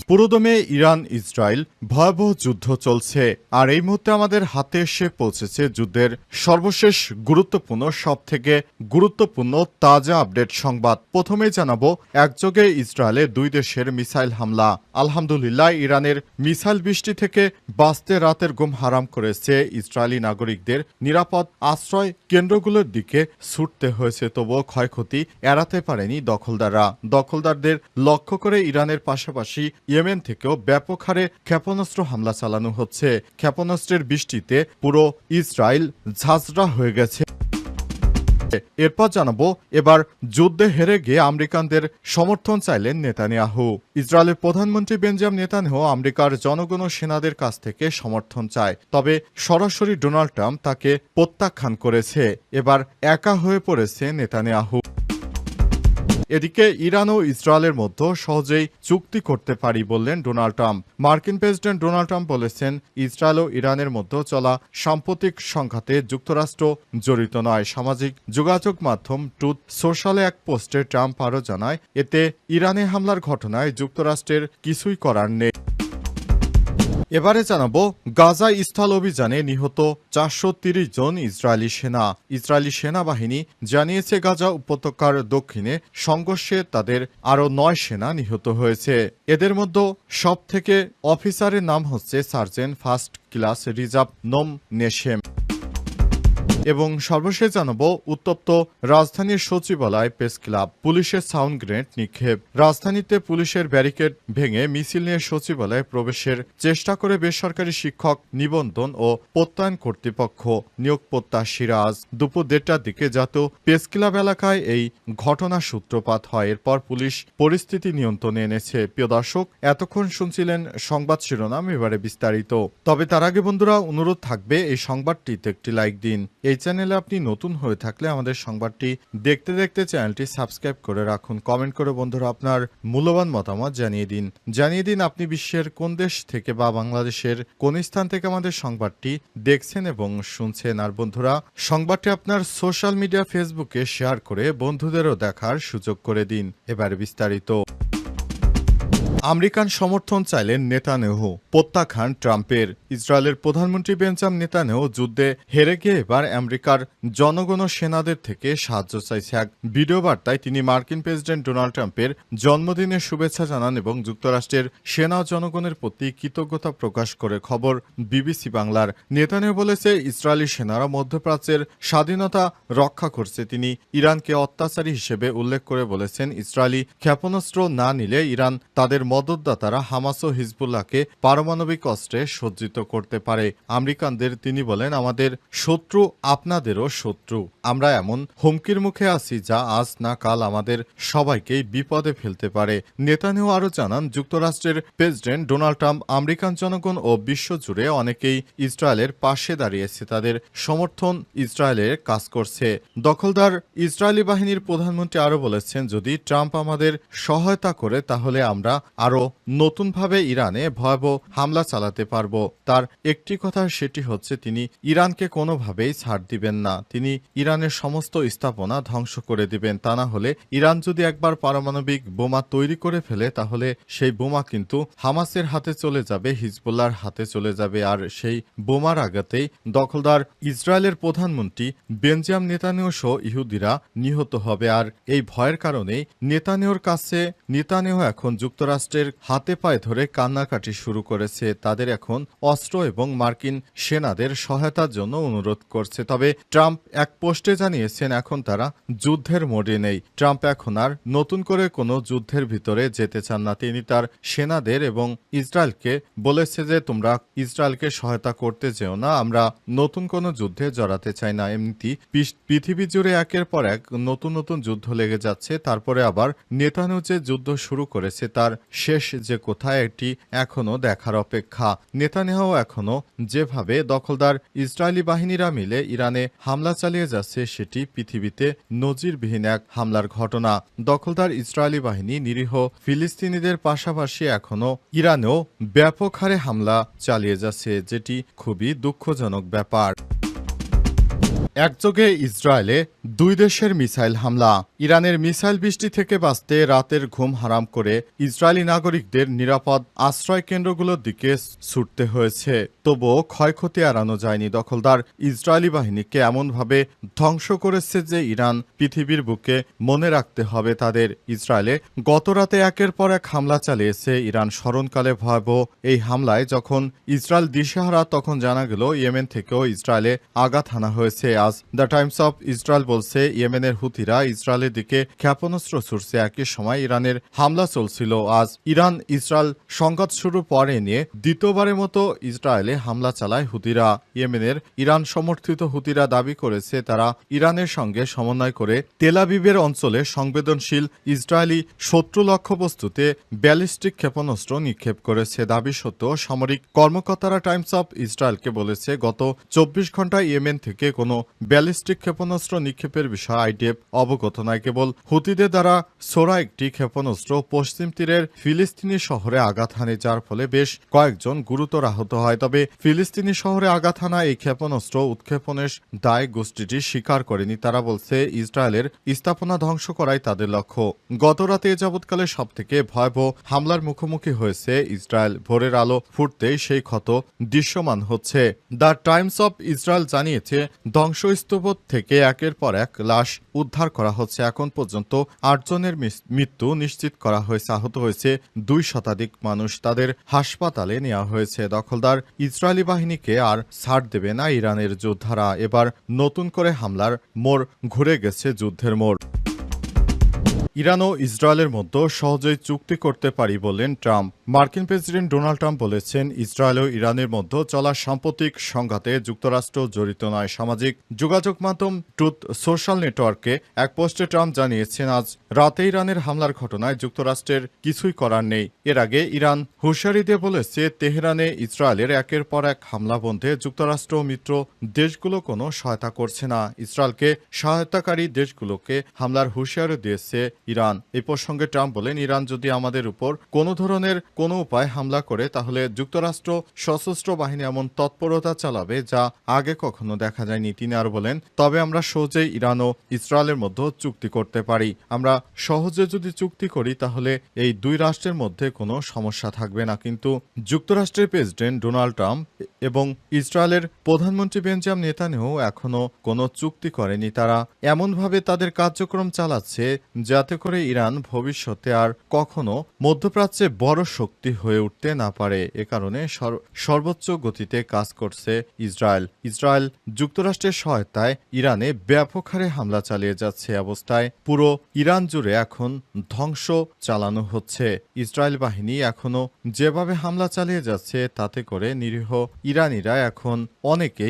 পুরোদমে Iran Israel ভয়াবহ যুদ্ধ চলছে, আর এই মুহূর্তে আমাদের হাতে এসে পৌঁছেছে যুদ্ধের সর্বশেষ গুরুত্বপূর্ণ সবথেকে গুরুত্বপূর্ণ তাজা আপডেট সংবাদ। প্রথমেই জানাবো একযোগে ইসরায়েলে দুই দেশের মিসাইল হামলা। আলহামদুলিল্লাহ, ইরানের মিসাইল বৃষ্টি থেকে বাঁচতে রাতের ঘুম হারাম করেছে ইসরায়েলি নাগরিকদের। নিরাপদ আশ্রয় কেন্দ্রগুলোর দিকে ছুটতে হয়েছে, তবুও ক্ষয়ক্ষতি এড়াতে পারেনি দখলদাররা। দখলদারদের লক্ষ্য করে ইরানের পাশাপাশি ইয়েমেন থেকেও ব্যাপক হারে ক্ষেপণাস্ত্র হামলা চালানো হচ্ছে। ক্ষেপণাস্ত্রের বৃষ্টিতে পুরো ইসরায়েল ঝাঁঝরা হয়ে গেছে। এরপর জানাবো এবার যুদ্ধে হেরে গিয়ে আমেরিকানদের সমর্থন চাইলেন নেতানিয়াহু। ইসরায়েলের প্রধানমন্ত্রী বেঞ্জামিন নেতানিয়াহু আমেরিকার জনগণ ও সেনাদের কাছ থেকে সমর্থন চায়, তবে সরাসরি ডোনাল্ড ট্রাম্প তাকে প্রত্যাখ্যান করেছে। এবার একা হয়ে পড়েছে নেতানিয়াহু। এদিকে ইরান ও ইসরায়েলের মধ্যে সহজেই চুক্তি করতে পারি বললেন ডোনাল্ড ট্রাম্প। মার্কিন প্রেসিডেন্ট ডোনাল্ড ট্রাম্প বলেছেন, ইসরায়েল ও ইরানের মধ্যে চলা সাম্প্রতিক সংঘাতে যুক্তরাষ্ট্র জড়িত নয়। সামাজিক যোগাযোগ মাধ্যম ট্রুথ সোশ্যালে এক পোস্টে ট্রাম্প আরও জানায়, এতে ইরানে হামলার ঘটনায় যুক্তরাষ্ট্রের কিছুই করার নেই। এবারে জানাবো গাজা স্থল অভিযানে নিহত 430 জন ইসরায়েলি সেনা। ইসরায়েলি সেনাবাহিনী জানিয়েছে গাজা উপত্যকার দক্ষিণে সংঘর্ষে তাদের আরও 9 সেনা নিহত হয়েছে। এদের মধ্যে সব থেকে অফিসারের নাম হচ্ছে সার্জেন্ট ফার্স্ট ক্লাস রিজার্ভ নোম নেশেম। এবং সর্বশেষ জানাবো উত্তপ্ত রাজধানীর সচিবালয় প্রেস ক্লাব, পুলিশের সাউন্ড গ্রেনেড নিক্ষেপ। রাজধানীতে পুলিশের ব্যারিকেড ভেঙে মিছিল নিয়ে সচিবালয়ে প্রবেশের চেষ্টা করে বেসরকারি শিক্ষক নিবন্ধন ও প্রত্যয়ন কর্তৃপক্ষ নিয়োগ প্রত্যাশীরা আজ দুপুর 1:30টার দিকে জাতীয় প্রেস ক্লাব এলাকায় এই ঘটনার সূত্রপাত হয়। এরপর পুলিশ পরিস্থিতি নিয়ন্ত্রণে এনেছে। প্রিয় দর্শক, এতক্ষণ শুনছিলেন সংবাদ শিরোনাম, এবারে বিস্তারিত। তবে তার আগে বন্ধুরা, অনুরোধ থাকবে এই সংবাদটিতে একটি লাইক দিন। এই চ্যানেলে আপনি নতুন হয়ে থাকলে আমাদের সংবাদটি দেখতে দেখতে চ্যানেলটি সাবস্ক্রাইব করে রাখুন। কমেন্ট করে বন্ধুরা আপনার মূল্যবান মতামত জানিয়ে দিন আপনি বিশ্বের কোন দেশ থেকে বা বাংলাদেশের কোন স্থান থেকে আমাদের সংবাদটি দেখছেন এবং শুনছেন। আর বন্ধুরা, সংবাদটি আপনার সোশ্যাল মিডিয়া ফেসবুকে শেয়ার করে বন্ধুদেরও দেখার সুযোগ করে দিন। এবার বিস্তারিত। আমেরিকান সমর্থন চাইলেন নেতানিয়াহু, প্রত্যাখ্যান ট্রাম্পের। ইসরায়েলের প্রধানমন্ত্রী বেঞ্জামিন নেতানিয়াহু যুদ্ধে হেরে গিয়ে এবার আমেরিকার জনগণ ও সেনাদের থেকে সাহায্য চাইছে। এক ভিডিও বার্তায় তিনি মার্কিন প্রেসিডেন্ট ডোনাল্ড ট্রাম্পের জন্মদিনের শুভেচ্ছা জানান এবং যুক্তরাষ্ট্রের সেনা ও জনগণের প্রতি কৃতজ্ঞতা প্রকাশ করে। খবর বিবিসি বাংলার। নেতানিয়াহু বলেছে, ইসরায়েলি সেনারা মধ্যপ্রাচ্যের স্বাধীনতা রক্ষা করছে। তিনি ইরানকে অত্যাচারী হিসেবে উল্লেখ করে বলেছেন, ইসরায়েলি ক্ষেপণাস্ত্র না নিলে ইরান তাদের মদতদাতারা হামাস ও হিজবুল্লাহকে পারমাণবিক অস্ত্রে সজ্জিত করতে পারে। আমেরিকানদের তিনি বলেন, আমাদের শত্রু আপনাদেরও শত্রু। আমরা এমন হুমকির মুখে আছি যা আজ না কাল আমাদের সবাইকেই বিপদে ফেলতে পারে। নেতানিয়াহু আরও জানান, যুক্তরাষ্ট্রের প্রেসিডেন্ট ডোনাল্ড ট্রাম্প আমেরিকান জনগণ ও বিশ্বজুড়ে অনেকেই ইসরায়েলের পাশে দাঁড়িয়েছে, তাদের সমর্থন ইসরায়েলের কাজ করছে। দখলদার ইসরায়েলি বাহিনীর প্রধানমন্ত্রী আরও বলেছেন, যদি ট্রাম্প আমাদের সহায়তা করে তাহলে আমরা আরও নতুনভাবে ইরানে ভয়াবহ হামলা চালাতে পারব। তার একটি কথা, সেটি হচ্ছে তিনি ইরানকে কোনোভাবেই ছাড় দিবেন না। তিনি ইরানের সমস্ত স্থাপনা ধ্বংস করে দিবেন। তা না হলে ইরান যদি একবার পারমাণবিক বোমা তৈরি করে ফেলে, তাহলে সেই বোমা কিন্তু হামাসের হাতে চলে যাবে, হিজবুল্লাহর হাতে চলে যাবে। আর সেই বোমার আঘাতেই দখলদার ইসরায়েলের প্রধানমন্ত্রী বেঞ্জামিন নেতানিয়াহু সহ ইহুদিরা নিহত হবে। আর এই ভয়ের কারণেই নেতানিয়াহু এখন যুক্তরাষ্ট্রের হাতে পায়ে ধরে কান্নাকাটি শুরু করেছে। তাদের এখন অস্ত্র এবং মার্কিন সেনাদের সহায়তার জন্য অনুরোধ করছে। তবে ট্রাম্প এক পোস্টে জানিয়েছেন, এখন তারা যুদ্ধের মোডে নেই। ট্রাম্প এখন আর নতুন করে কোনো যুদ্ধের ভিতরে যেতে চান না। তিনি তার সেনাদের এবং ইসরায়েলকে বলেছে যে, তোমরা ইসরায়েলকে সহায়তা করতে যেও না, আমরা নতুন কোনো যুদ্ধে জড়াতে চাই না। এমনিতে পৃথিবী জুড়ে একের পর এক নতুন নতুন যুদ্ধ লেগে যাচ্ছে। তারপরে আবার নেতানিয়াহু যে যুদ্ধ শুরু করেছে তার শেষ যে কোথায়, এটি এখনো দেখার অপেক্ষা। নেতানিয়াহু এখনো যেভাবে দখলদার ইসরায়েলি বাহিনীরা মিলে ইরানে হামলা চালিয়ে যাচ্ছে, সেটি পৃথিবীতে নজিরবিহীন এক হামলার ঘটনা। দখলদার ইসরায়েলি বাহিনী নিরীহ ফিলিস্তিনিদের পাশাপাশি এখনো ইরানেও ব্যাপক হারে হামলা চালিয়ে যাচ্ছে, যেটি খুবই দুঃখজনক ব্যাপার। একযোগে ইসরায়েলে দুই দেশের মিসাইল হামলা। ইরানের মিসাইল বৃষ্টি থেকে বাঁচতে রাতের ঘুম হারাম করে ইসরায়েলি নাগরিকদের নিরাপদ আশ্রয় কেন্দ্রগুলোর দিকে ছুটতে হয়েছে। তবুও ক্ষয়ক্ষতি এড়ানো যায়নি। দখলদার ইসরায়েলি বাহিনীকে এমনভাবে ধ্বংস করেছে যে ইরান পৃথিবীর বুকে মনে রাখতে হবে তাদের। ইসরায়েলে গতরাতে একের পর এক হামলা চালিয়েছে ইরান। স্মরণকালে ভয়াবহ এই হামলায় যখন ইসরায়েল দিশেহারা, তখন জানা গেল ইয়েমেন থেকেও ইসরায়েলে আঘাত হানা হয়েছে। আজ দ্য টাইমস অফ ইসরায়েল বলছে, ইয়েমেনের হুথিরা ইসরায়েলের দিকে ক্ষেপণাস্ত্র ছুড়ছে। একই সময় ইরানের হামলা চলছিল। আজ ইরান ইসরায়েল সংঘাত শুরু পরে নিয়ে দ্বিতীয়বারের মতো ইসরায়েলে হামলা চালায় হুথিরা। ইয়েমেনের ইরান সমর্থিত হুথিরা দাবি করেছে তারা ইরানের সঙ্গে সমন্বয় করে তেল আবিবের অঞ্চলে সংবেদনশীল ইসরায়েলি শত্রু লক্ষ্যবস্তুতে ব্যালিস্টিক ক্ষেপণাস্ত্র নিক্ষেপ করেছে। দাবি সত্ত্বেও সামরিক কর্মকর্তারা টাইমস অফ ইসরায়েলকে বলেছে, গত 24 ঘন্টায় ইয়েমেন থেকে কোনো ব্যালিস্টিক ক্ষেপণাস্ত্র নিক্ষেপের বিষয়ে আইডিএফ অবগত নয়। কেবল হুতিদের দ্বারা ছোড়া একটি ক্ষেপণাস্ত্র পশ্চিম তীরের ফিলিস্তিনি শহরে আঘাত হানে, যার ফলে বেশ কয়েকজন গুরুতর আহত হয়। তবে ফিলিস্তিনি শহরে আঘাত হানা এই ক্ষেপণাস্ত্র উৎক্ষেপণের দায় গোষ্ঠীটি স্বীকার করেনি। তারা বলছে ইসরায়েলের স্থাপনা ধ্বংস করাই তাদের লক্ষ্য। গতরাতে এ যাবৎকালে সবথেকে ভয়াবহ হামলার মুখোমুখি হয়েছে ইসরায়েল। ভোরের আলো ফুটতেই সেই ক্ষত দৃশ্যমান হচ্ছে। দ্য টাইমস অফ ইসরায়েল জানিয়েছে, ধ্বংসস্তূপ থেকে একের পর এক লাশ উদ্ধার করা হচ্ছে। এখন পর্যন্ত 8 জনের মৃত্যু নিশ্চিত করা হয়েছে। আহত হয়েছে 2 শতাধিক মানুষ। তাদের হাসপাতালে নেওয়া হয়েছে। দখলদার ইসরায়েলি বাহিনীকে আর ছাড় দেবে না ইরানের যোদ্ধারা। এবার নতুন করে হামলার মোড় ঘুরে গেছে যুদ্ধের মোড়। ইরান ও ইসরায়েলের মধ্যে সহজেই চুক্তি করতে পারি বললেন ট্রাম্প। মার্কিন প্রেসিডেন্ট ডোনাল্ড ট্রাম্প বলেছেন, ইসরায়েল ও ইরানের মধ্যে চলা সাম্প্রতিক সংঘাতে যুক্তরাষ্ট্র জড়িত নয়। সামাজিক যোগাযোগ মাধ্যম ট্রুথ সোশ্যাল নেটওয়ার্কে এক পোস্টে ট্রাম্প জানিয়েছেন, আজ রাতে ইরানের হামলার ঘটনায় যুক্তরাষ্ট্রের কিছুই করার নেই। এর আগে ইরান হুঁশিয়ারি দিয়ে বলেছে, তেহরানে ইসরায়েলের একের পর এক হামলা বন্ধে যুক্তরাষ্ট্র ও মিত্র দেশগুলো কোনো সহায়তা করছে না। ইসরায়েলকে সহায়তাকারী দেশগুলোকে হামলার হুঁশিয়ারি দিয়েছে ইরান। এই প্রসঙ্গে ট্রাম্প বলেন, ইরান যদি আমাদের উপর কোনো ধরনের কোনো উপায় হামলা করে, তাহলে যুক্তরাষ্ট্র সশস্ত্র বাহিনী এমন তৎপরতা চালাবে যা আগে কখনো দেখা যায়নি। তিনি আরো বলেন, তবে আমরা সহজেই ইরান ও ইসরায়েলের মধ্যে চুক্তি করতে পারি। আমরা সহজে যদি চুক্তি করি, তাহলে এই দুই রাষ্ট্রের মধ্যে কোনো সমস্যা থাকবে না। কিন্তু যুক্তরাষ্ট্রের প্রেসিডেন্ট ডোনাল্ড ট্রাম্প এবং ইসরায়েলের প্রধানমন্ত্রী বেঞ্জামিন নেতানিয়াহু এখনো কোনো চুক্তি করেনি। তারা এমনভাবে তাদের কার্যক্রম চালাচ্ছে যাতে করে ইরান ভবিষ্যতে আর কখনো মধ্যপ্রাচ্যে বড় শক্তি হয়ে উঠতে না পারে। এ কারণে সর্বোচ্চ গতিতে কাজ করছে ইসরায়েল যুক্তরাষ্ট্রের সহায়তায় ইরানে ব্যাপক হারে হামলা চালিয়ে যাচ্ছে। অবস্থায় পুরো ইরান জুড়ে এখন ধ্বংস চালানো হচ্ছে। ইসরায়েল বাহিনী এখনো যেভাবে হামলা চালিয়ে যাচ্ছে, তাতে করে নিরীহ ইরানিরা এখন অনেকেই